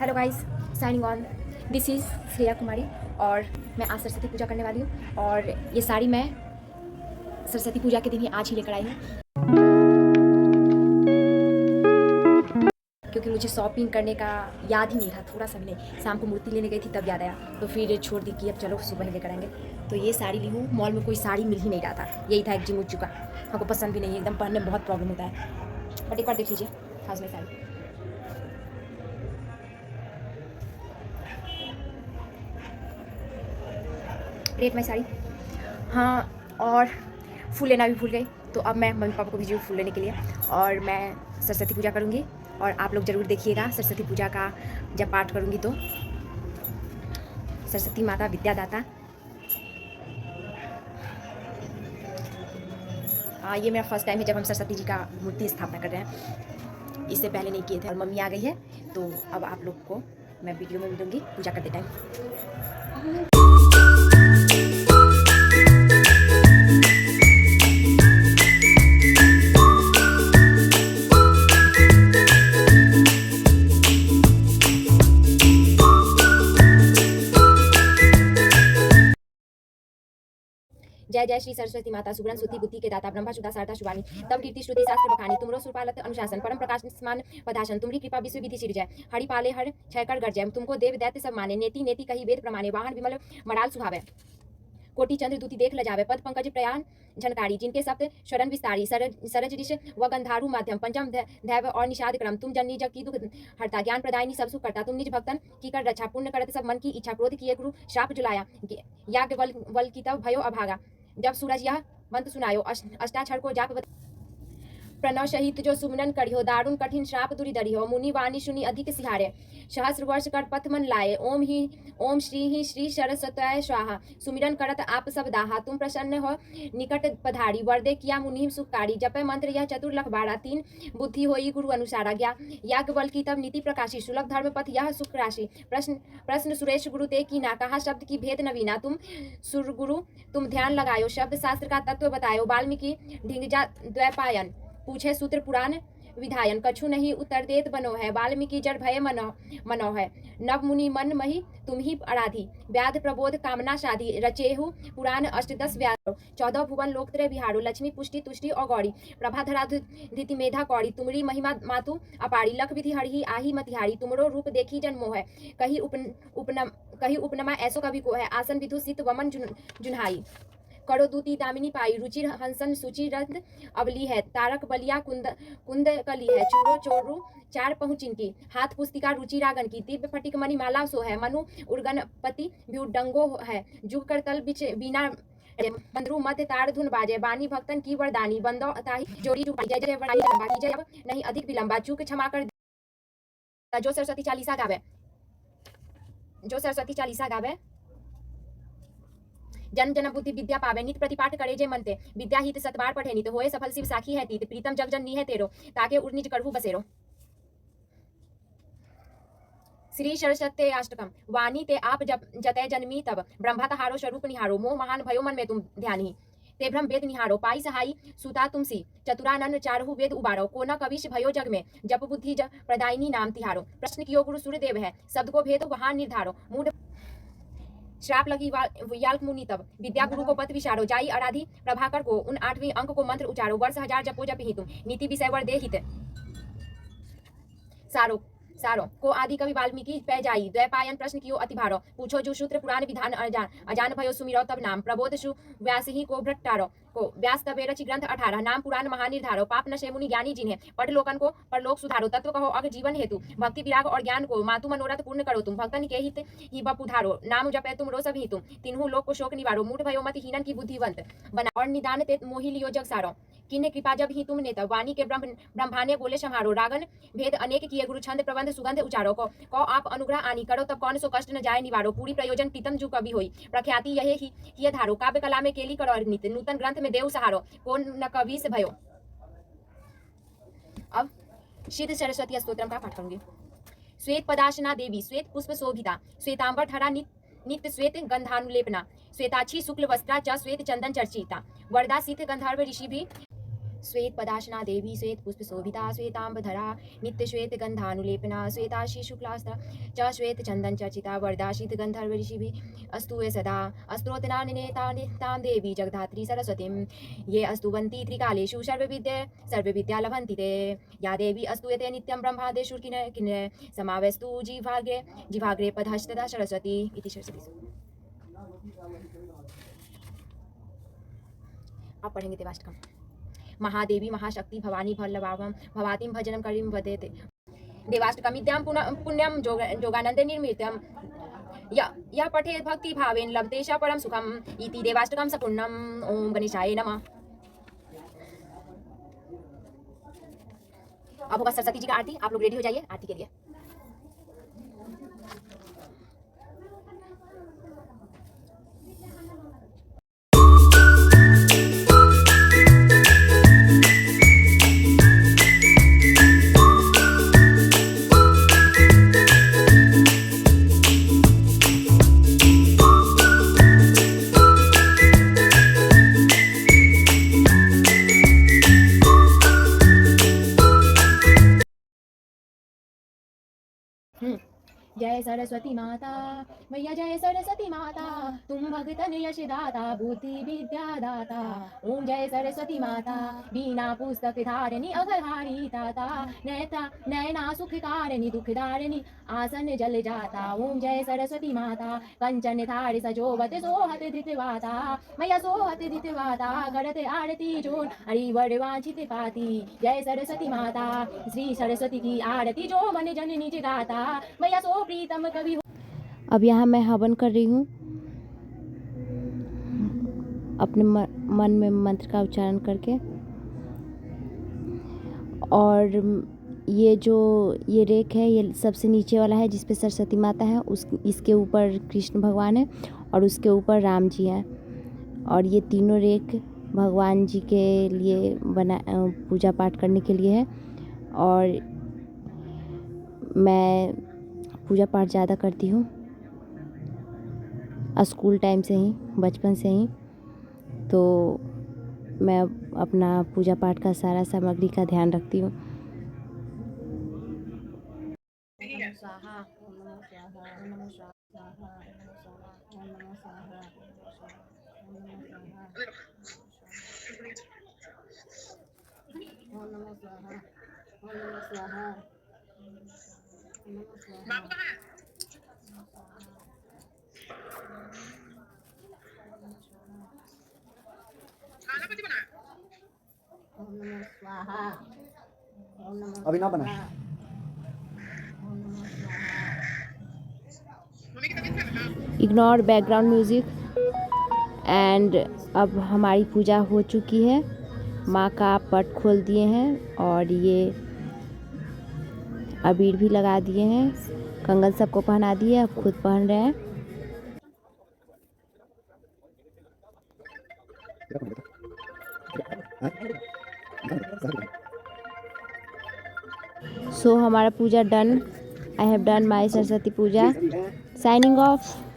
Hello guys, signing on. This is Shreya Kumari और मैं आज सरस्वती पूजा करने वाली हूँ। और ये साड़ी मैं सरस्वती पूजा के दिन ही आज ही लेकर आई हूँ, क्योंकि मुझे शॉपिंग करने का याद ही नहीं था, थोड़ा सा भी नहीं। शाम को मूर्ति लेने गई थी तब याद आया, तो फिर छोड़ दी कि अब चलो सुबह लेकर आएंगे। तो ये साड़ी ली हूँ। मॉल में कोई साड़ी मिल ही नहीं रहा था, यही था एक जिमुच्चू का। हमको पसंद भी नहीं है, एकदम पहनने में बहुत प्रॉब्लम होता है। बट एक बार देख लीजिए हाउस में साड़ी। रेट में साड़ी, हाँ। और फूल लेना भी भूल गई, तो अब मैं मम्मी पापा को भेजी फूल लेने के लिए। और मैं सरस्वती पूजा करूँगी और आप लोग ज़रूर देखिएगा सरस्वती पूजा का। जब पाठ करूँगी तो सरस्वती माता विद्यादाता। ये मेरा फर्स्ट टाइम है जब हम सरस्वती जी का मूर्ति स्थापना कर रहे हैं, इससे पहले नहीं किए थे। और मम्मी आ गई है, तो अब आप लोग को मैं वीडियो में मिलूँगी पूजा करते टाइम। जय जय श्री सरस्वती माता, सुगरण सुति बुद्धि के दाता, ब्रह्मा शुदा सारदा शुभानी, तब कीर्ति श्रुति शास्त्र बखानी, तुमरो सुरपालत अनुशासन, परम प्रकाश समान पदाशन, तुम्हारी कृपा विश्व विधि सिरजय, हरि पाले हर छय कर गरजय, तुमको देव दैत्य सब माने, नेति नेति कही वेद प्रमाणे, वाहन विमल मराल सुहावे, कोटि चंद्र दूति देख लजावे, पद पंकज प्रयाण झनकारी, जिनके सप्त शरण विस्तारी, सरज ऋष व गंधारू माध्यम, पंचम दैव और निषाद क्रम, तुम जननी जग की दुख हरता, ज्ञान प्रदायिनी सब सुख करता, तुम निज भक्तन की कर रक्षा, पुण्य करत सब मन की इच्छा, क्रोध किए गुरु श्राप जुलाया, याज्ञ वल की तब भयो अभागा, जब सूरज यह मंत्र सुनायो, अष्टाक्षर को जाप प्रणव सहित जो सुमरन करियो, दारुण कठिन श्राप दूरी दरियो, मुनि वाणी सुनी अधिक सिहारे, सहस्र वर्ष कर पथ मन लाए, ओम श्री ही श्री सरस्वतय स्वाहा, सुमिरन करत आप सब दाहा, तुम प्रसन्न हो निकट पधारी, वरदे किया मुनि सुखकारी, जपे मंत्र यह चतुर लख बारा, तीन बुद्धि होई गुरु अनुसारा, याज्ञ बल की तब नीति प्रकाशी, सुलभ धर्म पथ यह सुख राशि, प्रश्न सुरेश गुरु ते की ना, कहा शब्द की भेद नवीना, तुम सुर गुरु तुम ध्यान लगायो, शब्द शास्त्र का तत्व बतायो, वाल्मीकि ढिंगजा द्वैपायन, पूछे सूत्र पुराण विधायन, कछु नहीं उत्तर देत बनो है, वाल्मीकि जड़ भय मनो है, नव मुनि मन मही तुम ही आराधी, व्याध प्रबोध कामना शादी, रचेहु पुराण अष्टदश व्याधो, 14 भुवन लोकत्रय विहारो, लक्ष्मी पुष्टि तुष्टि और गौरी, प्रभाधरा धृति मेधा कौड़ी, तुमरी महिमा मातु अपारी, लख विधि हरि आही मतिहारी, तुमरो रूप देखी जन मोह है, कही उपनमा ऐसो कवि को है, आसन विधु सित वमन जुन्हाई, करो दूती दामिनी पाई, रुचिर हंसन सुचि रंद अवली है, तारक बलिया कुंद कली है, चूरो चोरू चार पहुँचिन की, हाथ पुस्तिका रुचि रागन की, दिव्य फटिक मणि माला सो है, मनु उर्गनपति भ्यूडंगो है, जुग कर तल बीना बंदरू मध्य तार धुन बाजे, बानी भक्तन की वरदानी, बंदो ताही जोड़ी जुपाई, जय जय वरदाई लंबा की, जय नहीं अधिक विलंबा, चूक क्षमा कर जो सरस्वती चालीसा गावे, जो सरस्वती चालीसा गावे, जन जन बुद्धि विद्या पावे, नित प्रतिपाठ करे जे मनते, विद्या हित सतबार पढ़े नित, होए सफल शिव साखी है तीत, प्रीतम जग जन नी है तेरो, ताके उड़ निज करहु बसेरो। श्री सरस्वती अष्टकम, वाणी ते आप जतय जन्मी तब, ब्रह्मा तहारो स्वरूप निहारो, मोह महान भयो मन में तुम ध्यानी, ते ब्रह्म वेद निहारो, पाई सहाई सुता तुमसी, चतुरानन चारहु वेद उबारो, को न कविश भयो जग में, जप बुद्धि प्रदायिनी नाम तिहारो, प्रश्न कियो गुरु सूर्यदेव है, शब्द को भेद वहां निर्धारो, मूढ़ श्राप लगी याल्क मुनि तब, विद्या गुरु को पद विचारो, जाई आराधी प्रभाकर को, उन 8वीं अंक को मंत्र उचारो, वर्ष 1000 जपो जप ही तुम, नीति विषय वर दे हित सारो को आदि कवि वाल्मीकि पै जाई, द्वैपायन प्रश्न कियो अति भारो, पूछो जो सूत्र पुराण विधान अजान भयो सुमिरो तब नाम, प्रबोध सु व्यास ही को भट्टारो, को व्यास तबे रचि ग्रंथ 18, नाम पुराण महानिर्धारो, पाप नशे मुनि ज्ञानी जिन्हें, पढ़ लोकन को परलोक सुधारो, तत्व कहो अग जीवन हेतु, भक्ति विराग और ज्ञान को मातु मनोरथ पूर्ण करो तुम, भक्तन के हित ही बपुधारो, नाम जपे तुम रो सभी तुम, तीनों लोक को शोक निवारो, मूढ़ भयो मति हीनन की बुद्धिवंत बना, और निदान ते मोहि लियो जग सारो, किन्ने कृपा जब ही तुमने तब, वाणी के ब्रह्माने बोले संहारो, रागन भेद अनेक किए गुरु छंद प्रबंध सुगंध उचारो, को आप अनुग्रह आनी करो तब कौन सो कष्ट न जाए निवारो, पूरी प्रयोजन प्रीतम जू कवि होई, प्रख्याति यही ही धारो, काव्य कला में केली करो नित, नूतन ग्रंथ में देव सहारो, कौन न कवि से भयो। अब सिद्ध सरस्वती स्तोत्रम का पाठ करूंगी। श्वेत पदाशना देवी, श्वेत पुष्प शोभिता, श्वेतांबर ठरा नित्य श्वेत गंधानुलेपना, श्वेताक्षी शुक्ल वस्त्रा च श्वेत चंदन चर्चिता, वरदा सिद्ध गंधर्व ऋषि भी श्वेत पदाशना देवी श्वेत पुष्प शोभिता श्वेतांबधरा नित्य श्वेत गंधानुलेपना श्वेताशी शुक्लास्त्र च श्वेत चंदन चर्चिता वरदाशित गंधर्व ऋषि अस्तु सदा अस्त्रोतनानिनेतां देवी जगधात्री सरस्वतीं ये अस्तुवन्ति त्रिकालेषु सर्वविद्या लभन्ति ते या देवी अस्तूयते नित्यं ब्रह्मादेषु किन्नरे समावेस्तु जिह्वाग्रे पदहस्तदा सरस्वती इति सरस्वती। आप पढ़ेंगे देवाष्टकम। महादेवी महाशक्ति भवानी भल्लभावं भवातीं भजनं करीं वदेते देवाष्टकमिद्यां पुण्यं जोगानन्दे निर्मितं या पठेत् भक्ति भावेन लभते च परम सुखम इति देवाष्टकम संपूर्णम। ओम गणेशाय नमः। अब होगा सरस्वती जी का आरती। आप लोग रेडी हो जाइए आरती के लिए। जय सरस्वती माता मैया जय सरस्वती माता तुम भगतन यश दाता बुद्धि विद्या दाता। ओम जय सरस्वती माता बीना पुस्तक धारिणी अघरहारी ताता नैना सुख कारिणी दुख धारिणी आसन जल जाता। ओम जय सरस्वती माता कंचन थार सजोवत सोहत धृतवाता मैया सोहत धृतवाता करत आरती जोन हरि वर वांछित पाती। जय सरस्वती माता श्री सरस्वती की आरती जो मन जन निज गाता मैया सो प्रीतम कवि। अब यहाँ मैं हवन कर रही हूँ अपने मन में मंत्र का उच्चारण करके। और ये रेक है, ये सबसे नीचे वाला है जिस पे सरस्वती माता है, इसके ऊपर कृष्ण भगवान है और उसके ऊपर राम जी हैं। और ये तीनों रेक भगवान जी के लिए पूजा पाठ करने के लिए है। और मैं पूजा पाठ ज़्यादा करती हूँ स्कूल टाइम से ही, बचपन से ही। तो मैं अपना पूजा पाठ का सारा सामग्री का ध्यान रखती हूँ। अभी ना बना। Ignore background music. एंड अब हमारी पूजा हो चुकी है। माँ का पट खोल दिए हैं और ये अबीर भी लगा दिए हैं, कंगन सबको पहना दिए, अब खुद पहन रहे हैं। सो हमारा puja done. I have done my Saraswati Puja. Signing of.